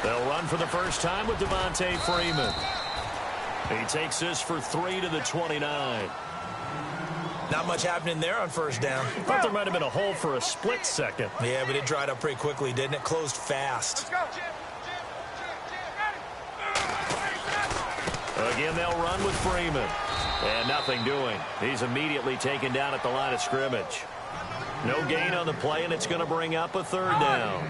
They'll run for the first time with Devontae Freeman. He takes this for 3 to the 29. Not much happening there on first down. Thought there might have been a hole for a split second. Yeah, but it dried up pretty quickly, didn't it? Closed fast. Again, they'll run with Freeman. And nothing doing. He's immediately taken down at the line of scrimmage. No gain on the play, and it's going to bring up a third down.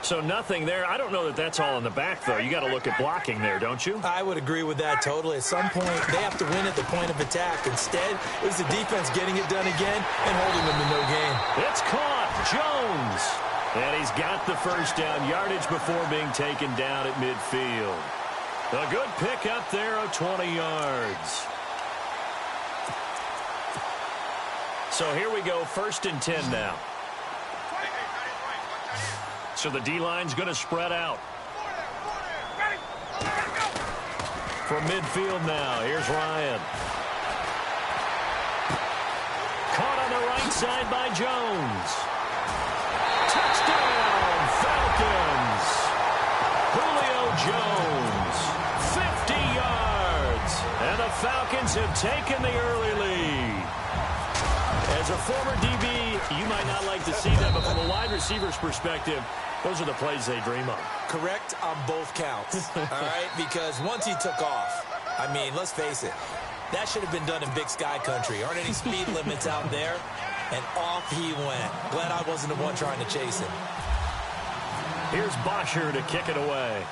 So nothing there. I don't know that that's all in the back, though. You got to look at blocking there, don't you? I would agree with that totally. At some point, they have to win at the point of attack. Instead, it was the defense getting it done again and holding them to no gain. It's caught. Jones. And he's got the first down yardage before being taken down at midfield. A good pickup there of 20 yards. So here we go, 1st and 10 now. So the D-line's going to spread out. From midfield now, here's Ryan. Caught on the right side by Jones. Touchdown, Falcons. Julio Jones, 50 yards. And the Falcons have taken the early lead. As a former DB, you might not like to see that, but from a wide receiver's perspective, those are the plays they dream of. Correct on both counts, all right? Because once he took off, I mean, let's face it, that should have been done in Big Sky country. Aren't any speed limits out there? And off he went. Glad I wasn't the one trying to chase him. Here's Bosher to kick it away.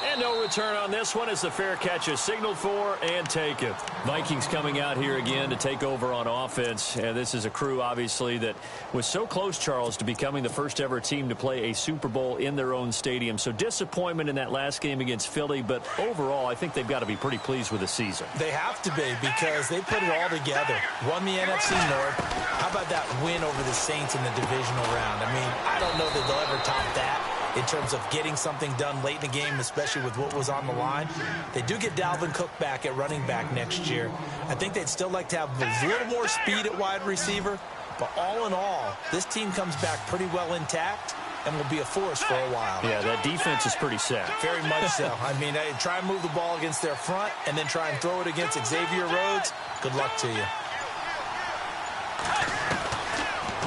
And no return on this one as the fair catch is signaled for and taken. Vikings coming out here again to take over on offense. And this is a crew, obviously, that was so close, Charles, to becoming the first ever team to play a Super Bowl in their own stadium. So disappointment in that last game against Philly. But overall, I think they've got to be pretty pleased with the season. They have to be because they put it all together. Won the NFC North. How about that win over the Saints in the divisional round? I mean, I don't know that they'll ever top that in terms of getting something done late in the game, especially with what was on the line. They do get Dalvin Cook back at running back next year. I think they'd still like to have a little more speed at wide receiver. But all in all, this team comes back pretty well intact and will be a force for a while. Yeah, that defense is pretty set. Very much so. I mean, try and move the ball against their front and then try and throw it against Xavier Rhodes. Good luck to you.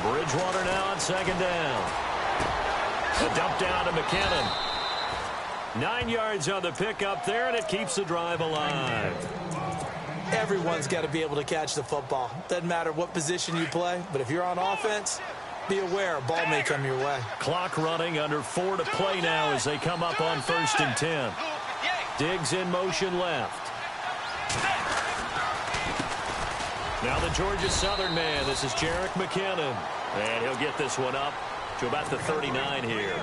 Bridgewater now on 2nd down. A dump down to McKinnon. 9 yards on the pickup there, and it keeps the drive alive. Everyone's got to be able to catch the football. Doesn't matter what position you play, but if you're on offense, be aware a ball may come your way. Clock running, under 4 to play now as they come up on 1st and 10. Diggs in motion left. Now the Georgia Southern man. This is Jerick McKinnon. And he'll get this one up to about the 39 here.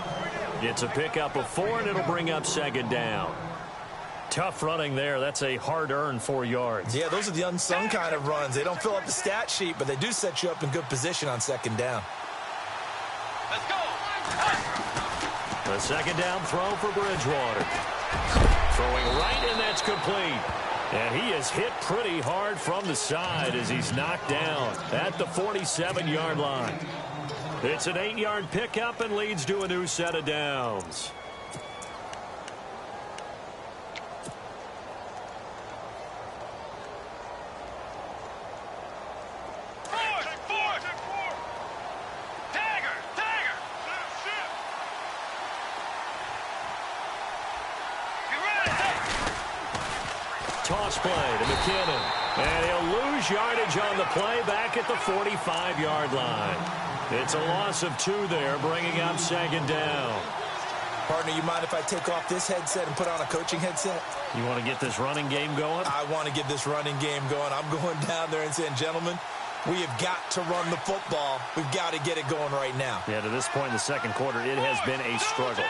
It's a pickup of 4, and it'll bring up 2nd down. Tough running there. That's a hard-earned 4 yards. Yeah, those are the unsung kind of runs. They don't fill up the stat sheet, but they do set you up in good position on 2nd down. Let's go. The 2nd down throw for Bridgewater. Throwing right, and that's complete. And he is hit pretty hard from the side as he's knocked down at the 47-yard line. It's an 8-yard pickup and leads to a new set of downs. Toss play to McKinnon. And he'll lose yardage on the play back at the 45-yard line. It's a loss of 2 there, bringing up 2nd down. Partner, you mind if I take off this headset and put on a coaching headset? You want to get this running game going? I want to get this running game going. I'm going down there and saying, gentlemen, we have got to run the football. We've got to get it going right now. Yeah, to this point in the 2nd quarter, it has been a struggle.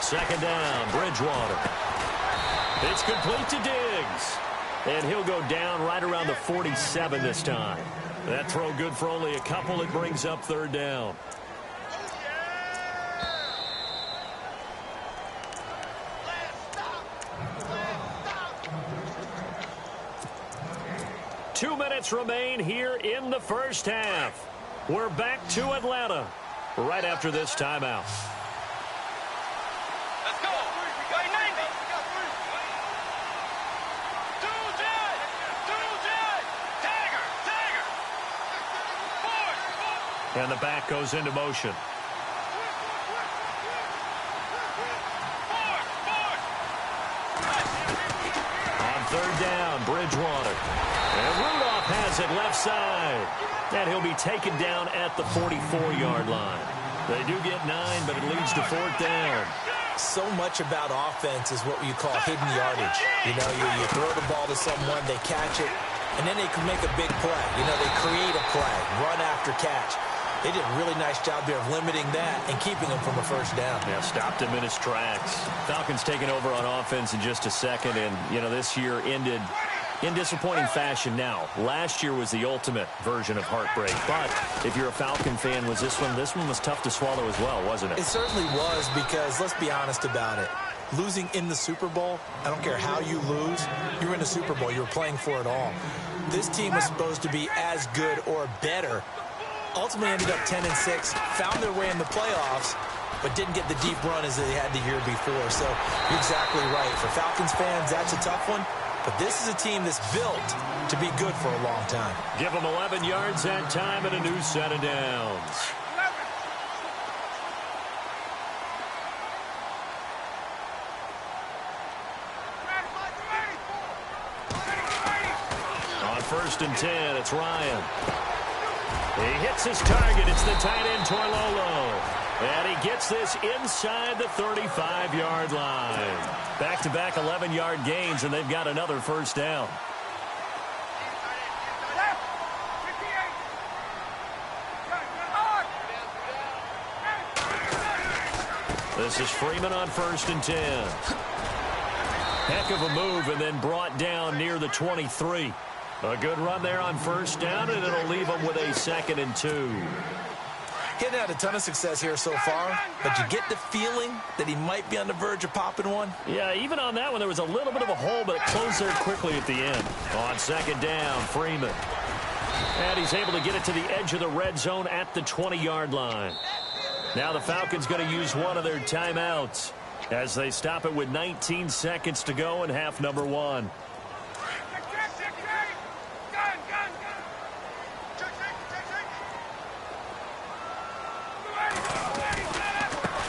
2nd down, Bridgewater. It's complete to Diggs. And he'll go down right around the 47 this time. That throw good for only a couple. It brings up 3rd down. 2 minutes remain here in the first half. We're back to Atlanta right after this timeout. Let's go. Right 90. Tagger. Forward. And the back goes into motion. On third down, Bridgewater. And Rudolph has it left side. And he'll be taken down at the 44-yard line. They do get 9, but it leads to fourth down. So much about offense is what you call hidden yardage. You know, you throw the ball to someone, they catch it, and then they can make a big play. You know, they create a play, run after catch. They did a really nice job there of limiting that and keeping him from a first down. Yeah, stopped him in his tracks. Falcons taking over on offense in just a second, and, you know, this year ended in disappointing fashion now. Last year was the ultimate version of heartbreak, but if you're a Falcon fan, was this one was tough to swallow as well, wasn't it? It certainly was, because let's be honest about it. Losing in the Super Bowl, I don't care how you lose, you're in the Super Bowl. You're playing for it all. This team was supposed to be as good or better. Ultimately ended up 10-6, found their way in the playoffs, but didn't get the deep run as they had the year before. So you're exactly right. For Falcons fans, that's a tough one. But this is a team that's built to be good for a long time. Give them 11 yards that time and a new set of downs. On 1st and 10, it's Ryan. He hits his target. It's the tight end, Torlolo. And he gets this inside the 35-yard line. Back-to-back 11-yard gains, and they've got another first down. This is Freeman on 1st and 10. Heck of a move, and then brought down near the 23. A good run there on first down, and it'll leave them with a 2nd and 2. He hadn't had a ton of success here so far, but you get the feeling that he might be on the verge of popping one. Yeah, even on that one, there was a little bit of a hole, but it closed there quickly at the end. On 2nd down, Freeman. And he's able to get it to the edge of the red zone at the 20-yard line. Now the Falcons going to use one of their timeouts as they stop it with 19 seconds to go in half number 1.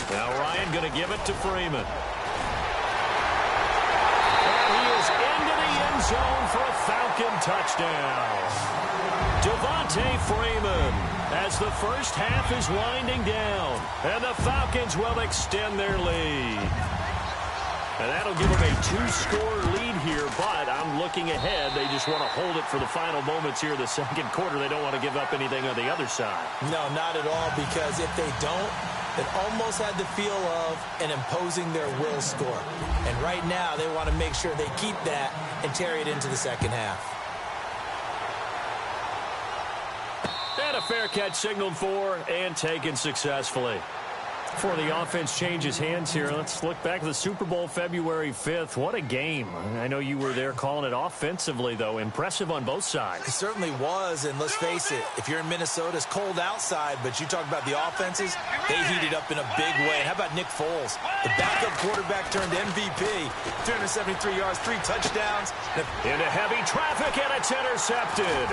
Now Ryan going to give it to Freeman. And he is into the end zone for a Falcon touchdown. Devontae Freeman as the first half is winding down. And the Falcons will extend their lead. And that'll give them a 2-score lead here, but I'm looking ahead. They just want to hold it for the final moments here in the second quarter. They don't want to give up anything on the other side. No, not at all, because if they don't, it almost had the feel of an imposing their will score. And right now, they want to make sure they keep that and carry it into the second half. And a fair catch signaled for and taken successfully. Before the offense changes hands here, let's look back to the Super Bowl February 5th. What a game. I know you were there calling it offensively, though. Impressive on both sides. It certainly was, and let's face it, if you're in Minnesota, it's cold outside, but you talk about the offenses, they heated up in a big way. And how about Nick Foles? The backup quarterback turned MVP, 373 yards, 3 touchdowns. Into heavy traffic, and it's intercepted.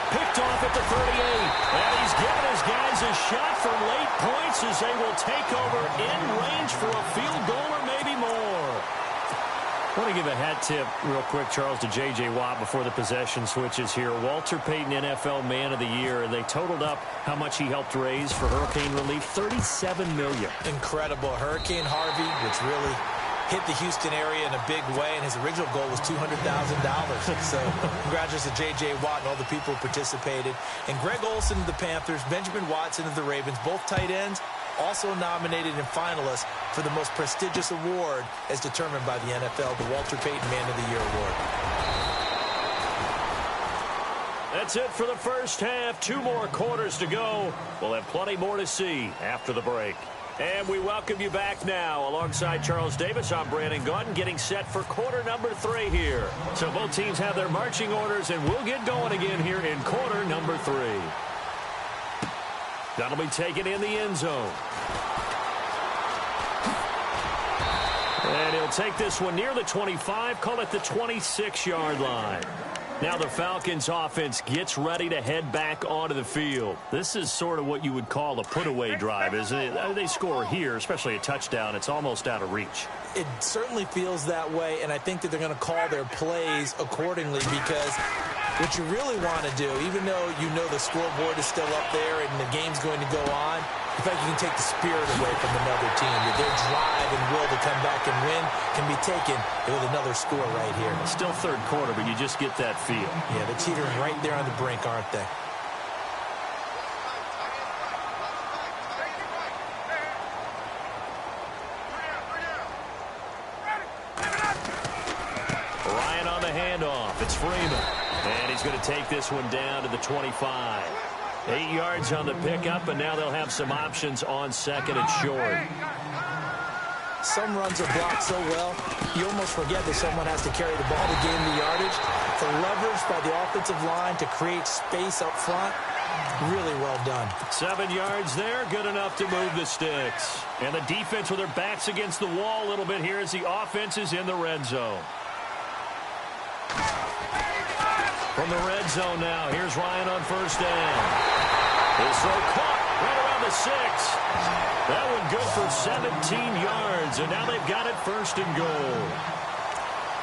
Picked off at the 38. And he's giving his guys a shot for late points as they will take over in range for a field goal or maybe more. I want to give a hat tip real quick, Charles, to J.J. Watt before the possession switches here. Walter Payton, NFL Man of the Year. They totaled up how much he helped raise for hurricane relief, $37 million. Incredible. Hurricane Harvey, which really hit the Houston area in a big way, and his original goal was $200,000. So congratulations to J.J. Watt and all the people who participated. And Greg Olsen of the Panthers, Benjamin Watson of the Ravens, both tight ends, also nominated and finalists for the most prestigious award as determined by the NFL, the Walter Payton Man of the Year Award. That's it for the first half. 2 more quarters to go. We'll have plenty more to see after the break. And we welcome you back now. Alongside Charles Davis, I'm Brandon Gaudin, getting set for quarter number 3 here. So both teams have their marching orders, and we'll get going again here in quarter number 3. That'll be taken in the end zone. And he'll take this one near the 25, call it the 26-yard line. Now the Falcons offense gets ready to head back onto the field. This is sort of what you would call a put-away drive, isn't it? They score here, especially a touchdown. It's almost out of reach. It certainly feels that way, and I think that they're going to call their plays accordingly because what you really want to do, even though you know the scoreboard is still up there and the game's going to go on, in fact, you can take the spirit away from another team. Their drive and will to come back and win can be taken with another score right here. Still third quarter, but you just get that feel. Yeah, they're teetering right there on the brink, aren't they? Ryan on the handoff. It's Freeman. And he's going to take this one down to the 25. 8 yards on the pickup, and now they'll have some options on second and short. Some runs are blocked so well, you almost forget that someone has to carry the ball to gain the yardage. The leverage by the offensive line to create space up front, really well done. 7 yards there, good enough to move the sticks. And the defense with their backs against the wall a little bit here as the offense is in the red zone. From the red zone now, here's Ryan on first down. His throw caught right around the 6. That one good for 17 yards, and now they've got it first and goal.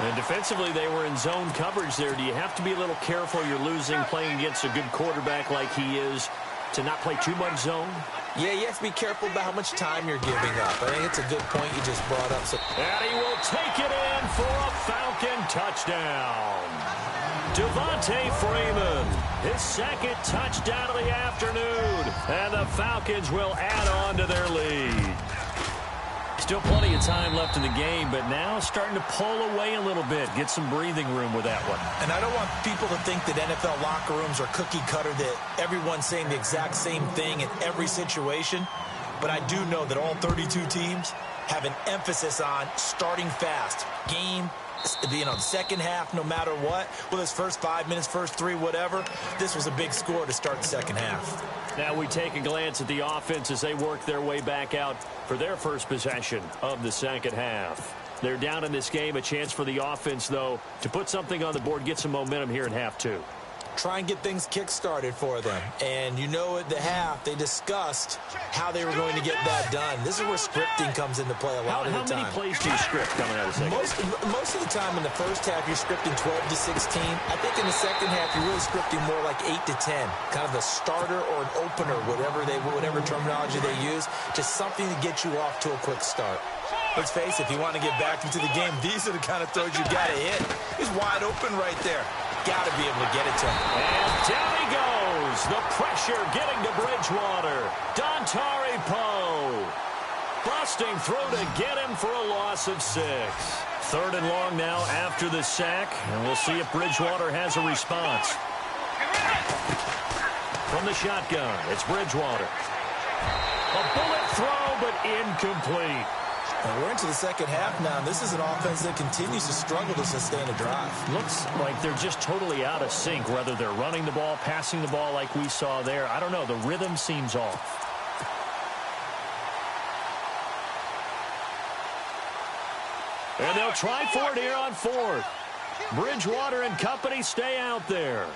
And defensively, they were in zone coverage there. Do you have to be a little careful? You're losing playing against a good quarterback like he is to not play too much zone? Yeah, you have to be careful about how much time you're giving up. I think it's a good point you just brought up. And he will take it in for a Falcon touchdown. Devontae Freeman, his second touchdown of the afternoon. And the Falcons will add on to their lead. Still plenty of time left in the game, but now starting to pull away a little bit. Get some breathing room with that one. And I don't want people to think that NFL locker rooms are cookie cutter, that everyone's saying the exact same thing in every situation. But I do know that all 32 teams have an emphasis on starting fast. Game, second half, no matter what. Well, this first 5 minutes, first 3, whatever. This was a big score to start the second half. Now we take a glance at the offense as they work their way back out for their first possession of the second half. They're down in this game. A chance for the offense, though, to put something on the board, get some momentum here in half 2. Try and get things kick-started for them. And you know at the half, they discussed how they were going to get that done. This is where scripting comes into play a lot of the time. How many plays do you script coming out of the second? Most of the time in the first half, you're scripting 12 to 16. I think in the second half, you're really scripting more like 8 to 10. Kind of a starter or an opener, whatever terminology they use. Just something to get you off to a quick start. Let's face it, if you want to get back into the game, these are the kind of throws you got to hit. He's wide open right there. Got to be able to get it to him. And down he goes. The pressure getting to Bridgewater. Dontari Poe busting through to get him for a loss of 6. Third and long now after the sack, and we'll see if Bridgewater has a response. From the shotgun, it's Bridgewater. A bullet throw, but incomplete. And we're into the second half now. This is an offense that continues to struggle to sustain a drive. Looks like they're just totally out of sync, whether they're running the ball, passing the ball like we saw there. I don't know. The rhythm seems off. And they'll try for it here on 4th. Bridgewater and company stay out there.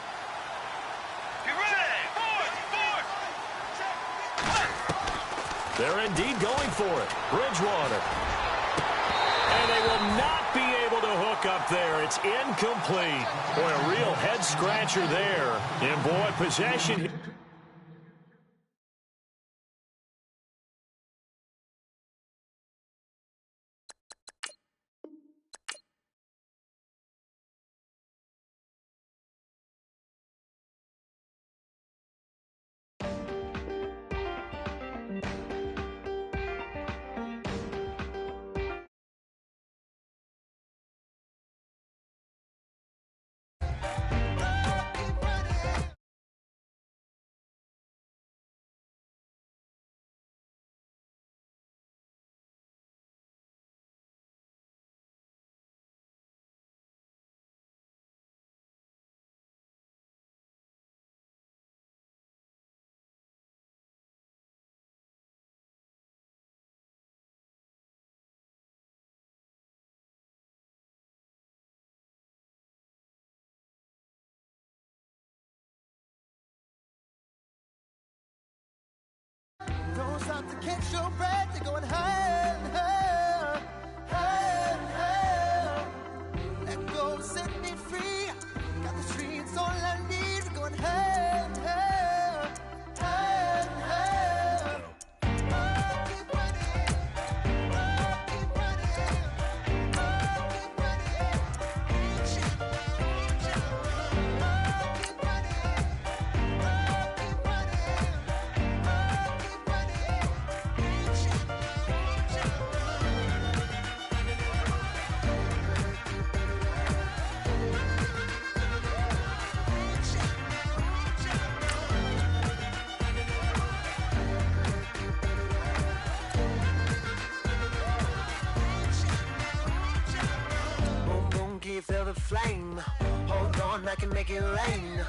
They're indeed going for it. Bridgewater. And they will not be able to hook up there. It's incomplete. Boy, a real head-scratcher there. And, boy, possession. catch your breath. They're going higher and higher, higher and higher. Let go, set me free. Got the streets all I need. We're going higher and higher, higher and higher. Oh, keep running. Oh, keep running. Oh, keep running. Reach out, reach out. Oh, keep running. Oh, keep running. Oh, keep running. Reach out, reach out. Boom, boom, can you feel the flame? Hold on, I can make it rain.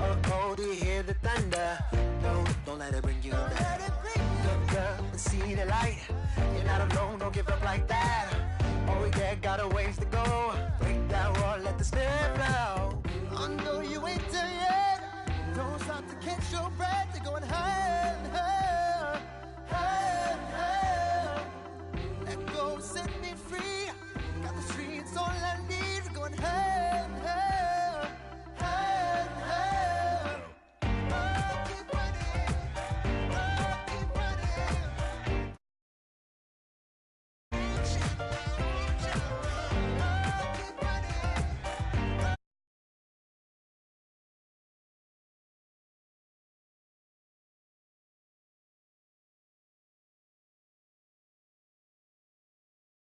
Oh, oh, do you hear the thunder? No, don't let it bring you down. Look up and see the light. You're not alone, don't give up like that. Oh yeah, got a ways to go. Break that wall, let the spirit flow. I know you ain't done yet. Don't stop to catch your breath. They're going high.